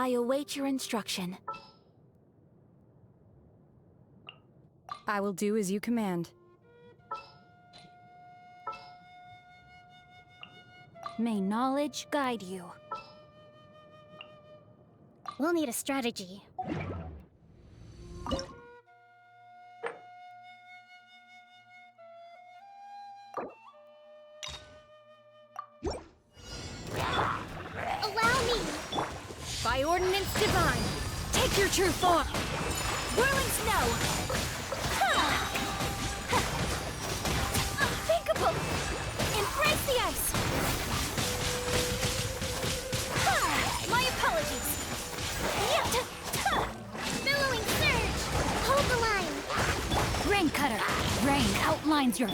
I await your instruction. I will do as you command. May knowledge guide you. We'll need a strategy. Allow me! By ordinance divine, take your true form! Whirling snow! Unthinkable! Embrace the ice! My apologies! Billowing surge! Hold the line! Rain cutter! Rain outlines your...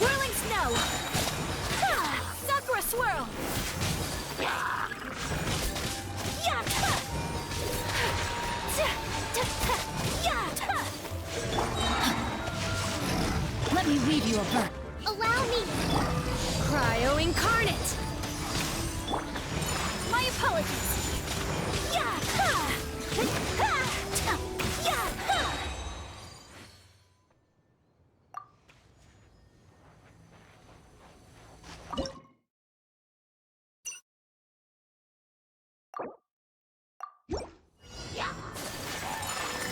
Whirling snow! Sakura swirl! Let me weave you a bird. Allow me! Cryo incarnate! My apologies!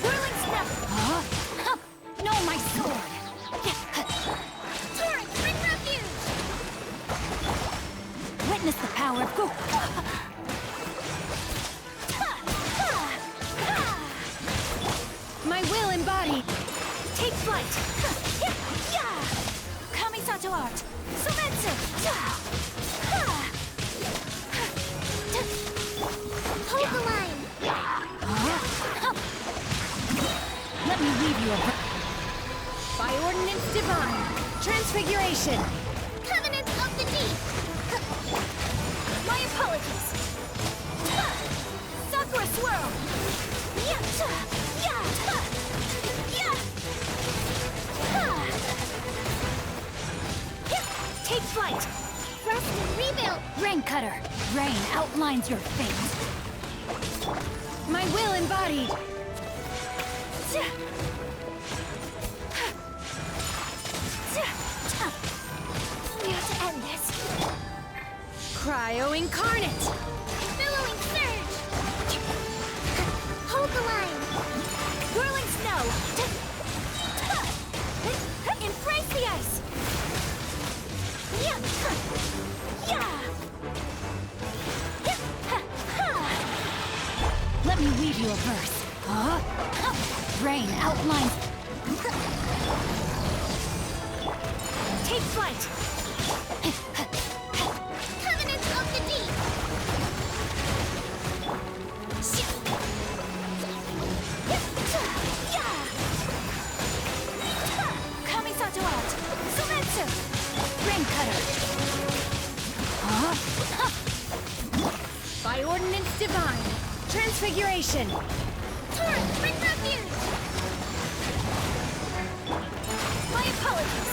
Whirling snow! Huh? No, my sword! Torrent, bring refuge! Witness the power of Go! My will embodied! Take flight! Kamisato art! Sumetsu! Hold the line! Let me weave you a bird. By ordinance divine, transfiguration! Covenant of the Deep! My apologies! Sakura swirl! Take flight! Rest and rebuild! Rain cutter! Rain outlines your fate! My will embodied! Here to end this. Cryo incarnate! Billowing surge! Hold the line! Whirling snow! Embrace the ice! Let me weave you a verse. Huh? Rain outlines. Take flight! Covenant of the Deep! Kamisato out! Sumetsu! Rain cutter. Huh? By ordinance divine, transfiguration. Torrent, bring refuge! My apologies!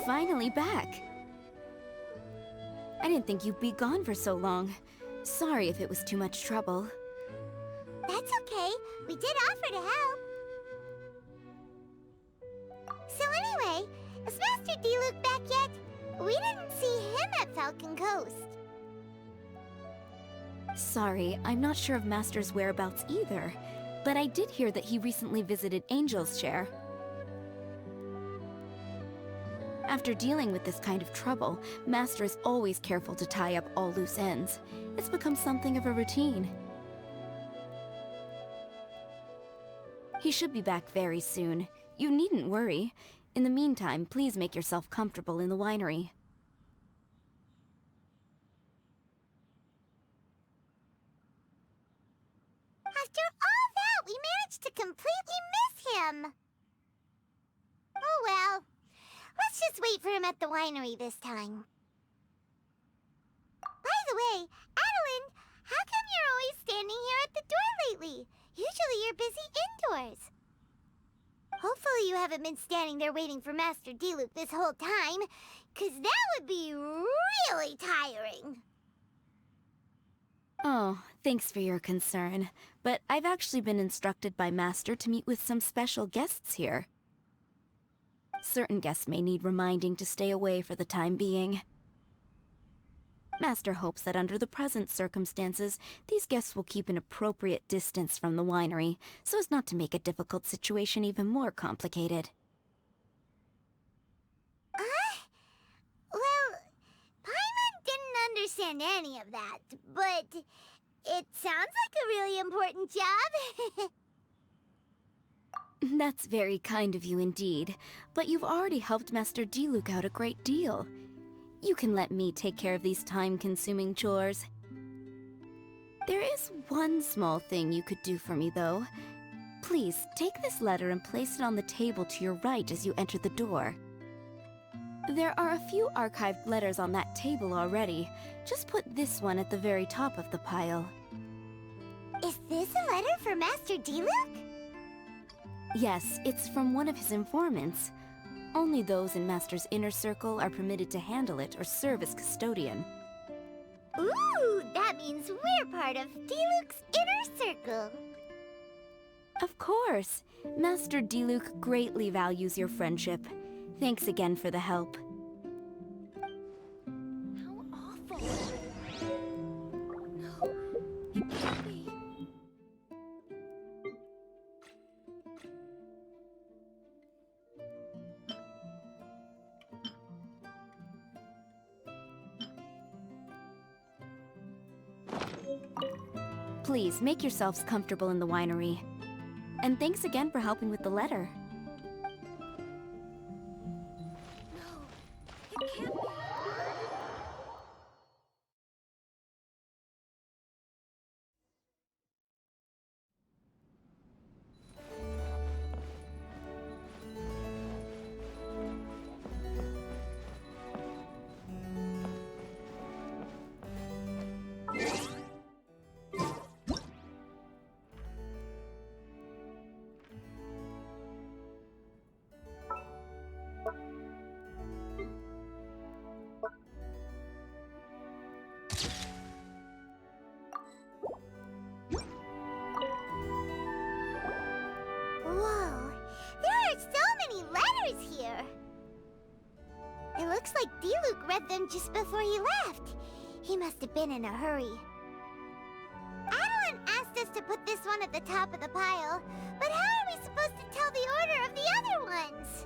finally back. I didn't think you'd be gone for so long. Sorry if it was too much trouble. That's okay. We did offer to help. So anyway, is Master Diluc back yet? We didn't see him at Falcon Coast. Sorry, I'm not sure of Master's whereabouts either, but I did hear that he recently visited Angel's Share. After dealing with this kind of trouble, Master is always careful to tie up all loose ends. It's become something of a routine. He should be back very soon. You needn't worry. In the meantime, please make yourself comfortable in the winery. After all that, we managed to completely miss him. Oh well. Let's just wait for him at the winery this time. By the way, Adeline, how come you're always standing here at the door lately? Usually you're busy indoors. Hopefully you haven't been standing there waiting for Master Diluc this whole time, 'cause that would be really tiring. Oh, thanks for your concern. But I've actually been instructed by Master to meet with some special guests here. Certain guests may need reminding to stay away for the time being. Master hopes that under the present circumstances, these guests will keep an appropriate distance from the winery, so as not to make a difficult situation even more complicated. Well, Paimon didn't understand any of that, but it sounds like a really important job. That's very kind of you indeed, but you've already helped Master Diluc out a great deal. You can let me take care of these time-consuming chores. There is one small thing you could do for me, though. Please, take this letter and place it on the table to your right as you enter the door. There are a few archived letters on that table already. Just put this one at the very top of the pile. Is this a letter for Master Diluc? Yes, it's from one of his informants. Only those in Master's inner circle are permitted to handle it or serve as custodian. Ooh, that means we're part of Diluc's inner circle. Of course! Master Diluc greatly values your friendship. Thanks again for the help. How awful. No, it can't be. Please, make yourselves comfortable in the winery. And thanks again for helping with the letter. No, it can't be. Whoa, there are so many letters here. It looks like Diluc read them just before he left. He must have been in a hurry. Adeline asked us to put this one at the top of the pile, but how are we supposed to tell the order of the other ones?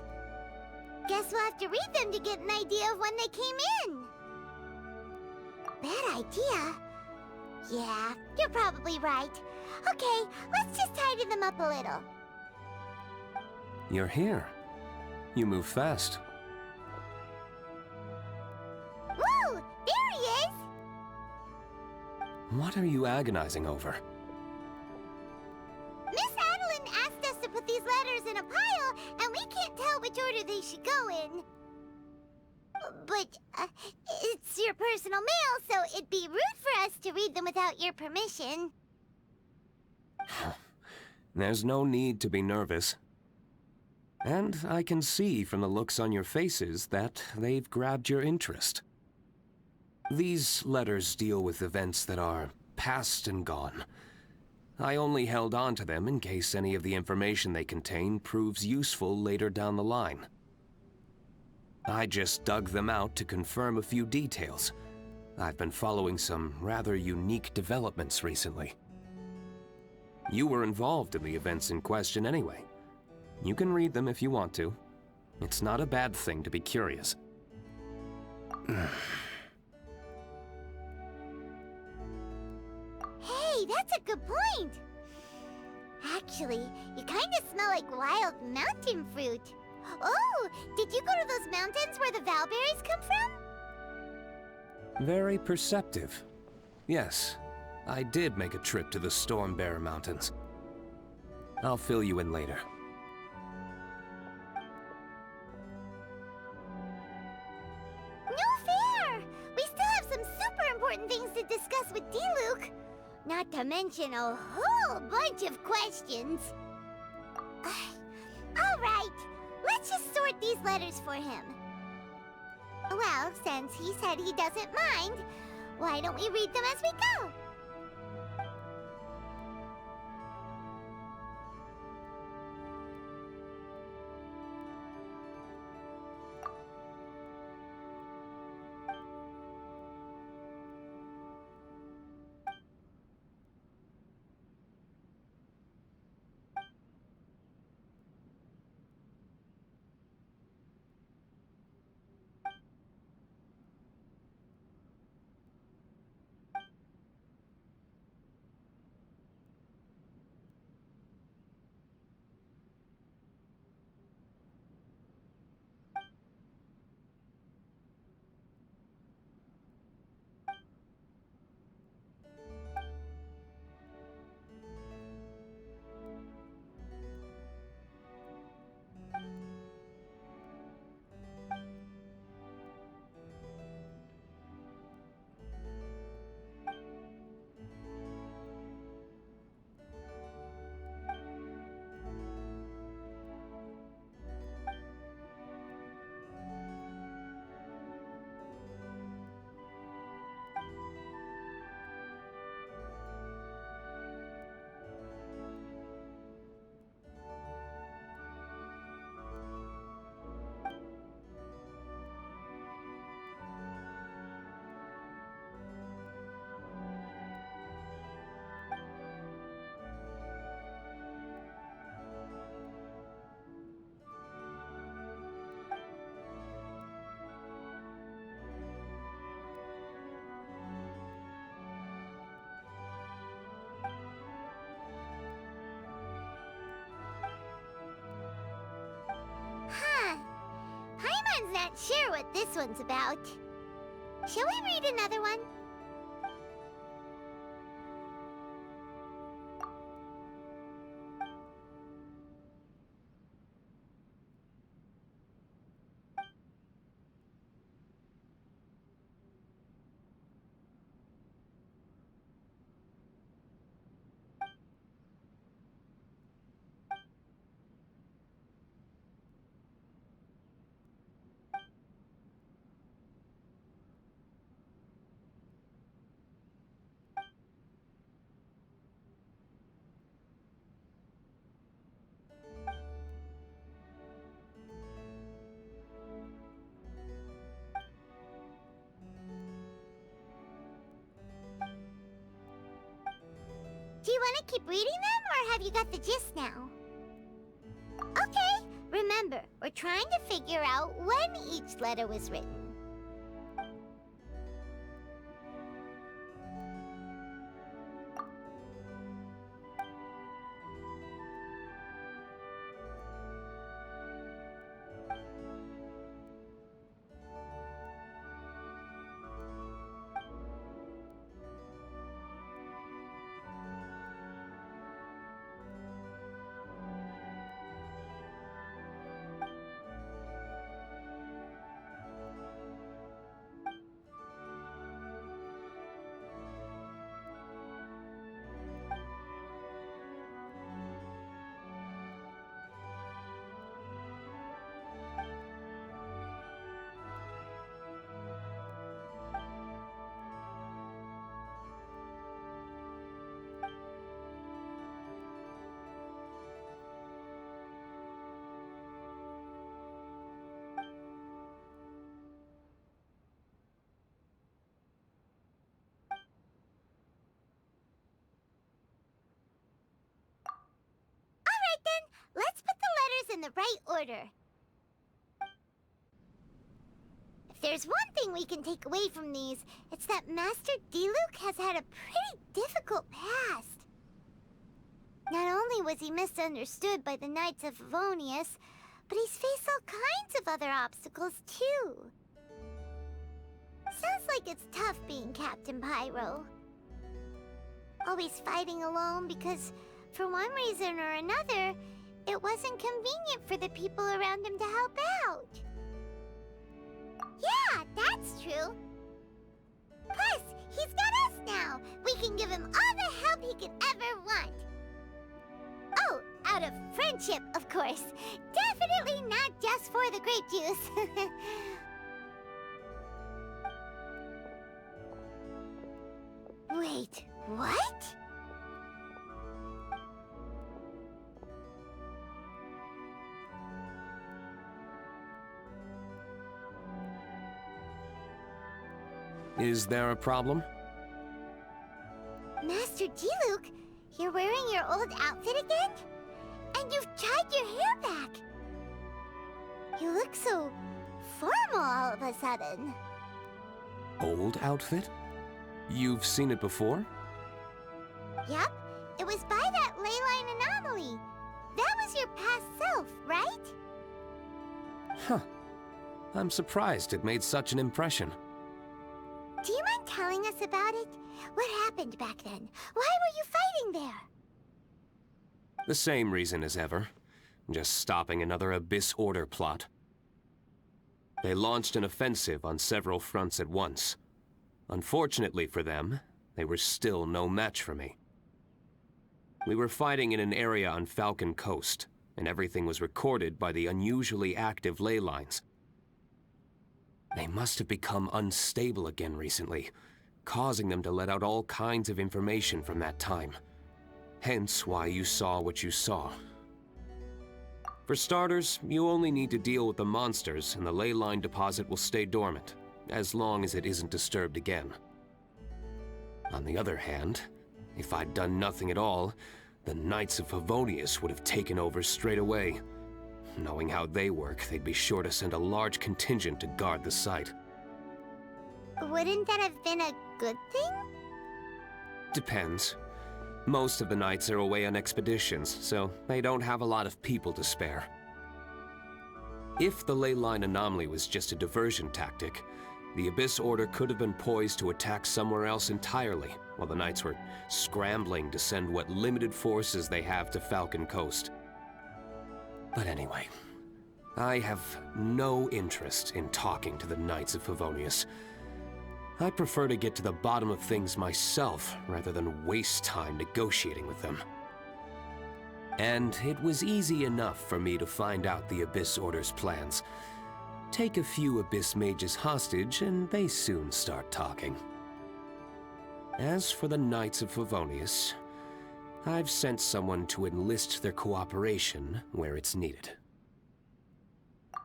Guess we'll have to read them to get an idea of when they came in. Bad idea. Yeah, you're probably right. Okay, let's just tidy them up a little. You're here. You move fast. Woo! There he is! What are you agonizing over? Miss Adeline asked us to put these letters in a pile, and we can't tell which order they should go in. But, it's your personal mail, so it'd be rude for us to read them without your permission. There's no need to be nervous. And I can see from the looks on your faces that they've grabbed your interest. These letters deal with events that are past and gone. I only held on to them in case any of the information they contain proves useful later down the line. I just dug them out to confirm a few details. I've been following some rather unique developments recently. You were involved in the events in question anyway. You can read them if you want to. It's not a bad thing to be curious. Hey, that's a good point. Actually, you kind of smell like wild mountain fruit. Oh, did you go to those mountains where the valberries come from? Very perceptive. Yes, I did make a trip to the Stormbearer Mountains. I'll fill you in later. No fair! We still have some super important things to discuss with Diluc. Not to mention a whole bunch of questions. All right, let's just sort these letters for him. Well, since he said he doesn't mind, why don't we read them as we go? Huh. Paimon's not sure what this one's about. Shall we read another one? Do you want to keep reading them, or have you got the gist now? Okay, remember, we're trying to figure out when each letter was written. in the right order. If there's one thing we can take away from these, it's that Master Diluc has had a pretty difficult past. Not only was he misunderstood by the Knights of Favonius, but he's faced all kinds of other obstacles, too. Sounds like it's tough being Captain Pyro. Always fighting alone because, for one reason or another, it wasn't convenient for the people around him to help out. Yeah, that's true. Plus, he's got us now. We can give him all the help he could ever want. Oh, out of friendship, of course. Definitely not just for the grape juice. Wait, what? Is there a problem? Master Diluc, you're wearing your old outfit again? And you've tied your hair back. You look so formal all of a sudden. Old outfit? You've seen it before? Yep, it was by that leyline anomaly. That was your past self, right? Huh. I'm surprised it made such an impression. Do you mind telling us about it? What happened back then? Why were you fighting there? The same reason as ever. Just stopping another Abyss Order plot. They launched an offensive on several fronts at once. Unfortunately for them, they were still no match for me. We were fighting in an area on Falcon Coast, and everything was recorded by the unusually active ley lines. They must have become unstable again recently, causing them to let out all kinds of information from that time. Hence why you saw what you saw. For starters, you only need to deal with the monsters and the ley line deposit will stay dormant, as long as it isn't disturbed again. On the other hand, if I'd done nothing at all, the Knights of Favonius would have taken over straight away. Knowing how they work, they'd be sure to send a large contingent to guard the site. Wouldn't that have been a good thing? Depends. Most of the Knights are away on expeditions, so they don't have a lot of people to spare. If the ley line anomaly was just a diversion tactic, the Abyss Order could have been poised to attack somewhere else entirely, while the Knights were scrambling to send what limited forces they have to Falcon Coast. But anyway, I have no interest in talking to the Knights of Favonius. I prefer to get to the bottom of things myself, rather than waste time negotiating with them. And it was easy enough for me to find out the Abyss Order's plans. Take a few Abyss mages hostage, and they soon start talking. As for the Knights of Favonius, I've sent someone to enlist their cooperation where it's needed.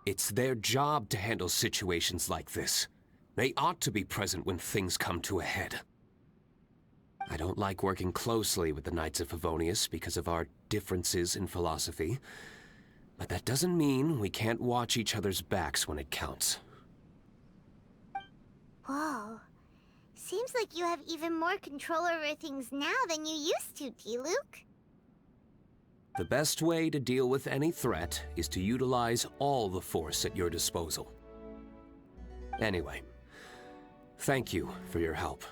It's their job to handle situations like this. They ought to be present when things come to a head. I don't like working closely with the Knights of Favonius because of our differences in philosophy, but that doesn't mean we can't watch each other's backs when it counts. Whoa. Seems like you have even more control over things now than you used to, Diluc. The best way to deal with any threat is to utilize all the force at your disposal. Anyway, thank you for your help.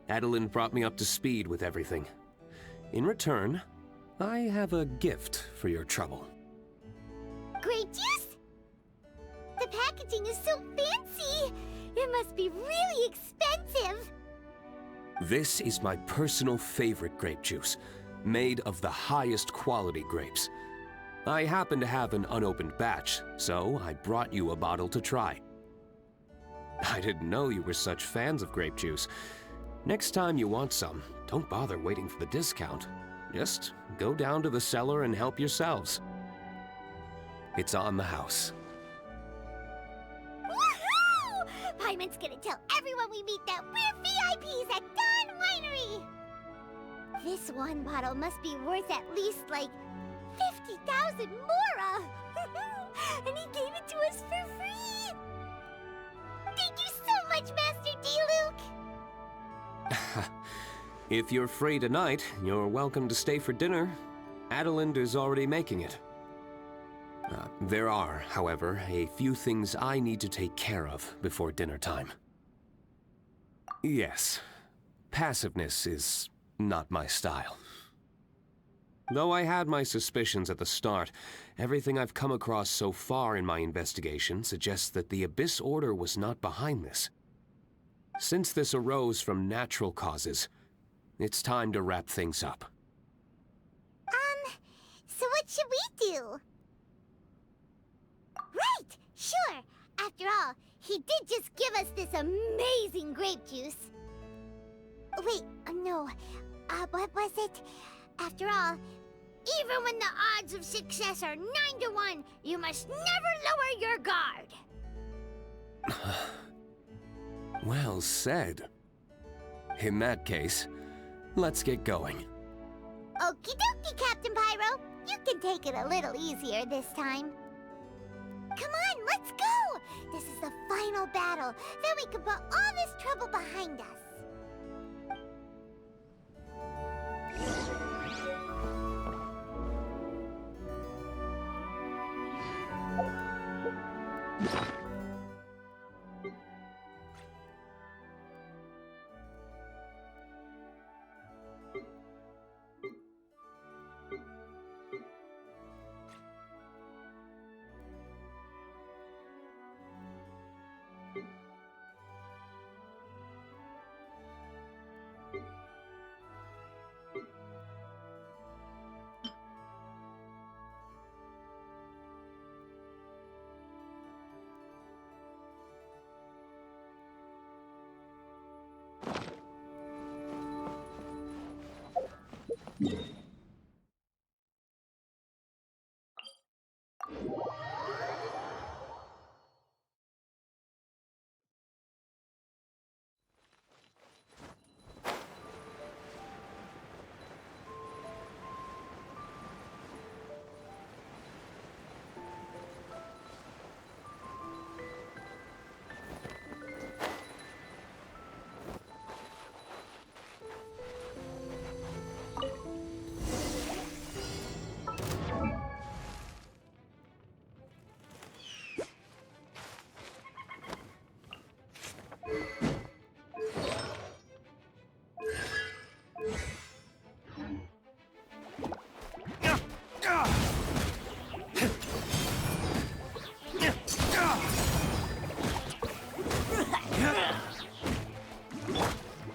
Adeline brought me up to speed with everything. In return, I have a gift for your trouble. Grape juice? The packaging is so fancy! It must be really expensive! This is my personal favorite grape juice, made of the highest quality grapes. I happen to have an unopened batch, so I brought you a bottle to try. I didn't know you were such fans of grape juice. Next time you want some, don't bother waiting for the discount. Just go down to the cellar and help yourselves. It's on the house. Woohoo! Paimon's gonna tell everyone we meet that we're VIPs at Dawn Winery! This one bottle must be worth at least, like, 50,000 mora! and he gave it to us for free! Thank you so much, Master D-Luke! If you're free tonight, you're welcome to stay for dinner. Adeline is already making it. There are, however, a few things I need to take care of before dinner time. Yes, passiveness is not my style. Though I had my suspicions at the start, everything I've come across so far in my investigation suggests that the Abyss Order was not behind this. Since this arose from natural causes, it's time to wrap things up. So what should we do? Right! Sure! After all, he did just give us this amazing grape juice. Wait, no. What was it? After all, even when the odds of success are 9 to 1, you must never lower your guard. Well said. In that case, let's get going. Okie dokie, Captain Pyro. You can take it a little easier this time. Come on, let's go! This is the final battle. Then we can put all this trouble behind us.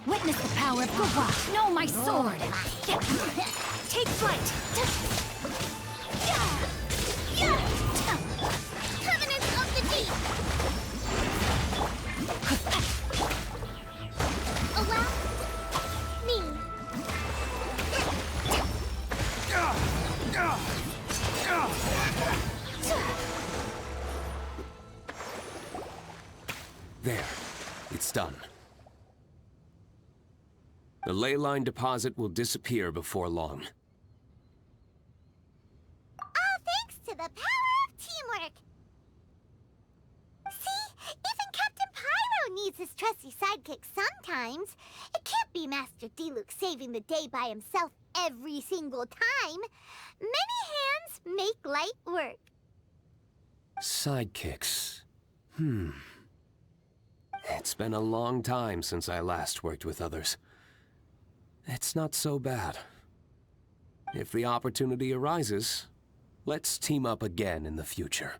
Witness the power of Gua. No, my sword. Take flight. Covenant of the Deep! Oh well, me. There. It's done. The ley line deposit will disappear before long. All thanks to the power of teamwork. See, even Captain Pyro needs his trusty sidekick sometimes. It can't be Master D-Luke saving the day by himself every single time. Many hands make light work. Sidekicks. It's been a long time since I last worked with others. It's not so bad. If the opportunity arises, let's team up again in the future.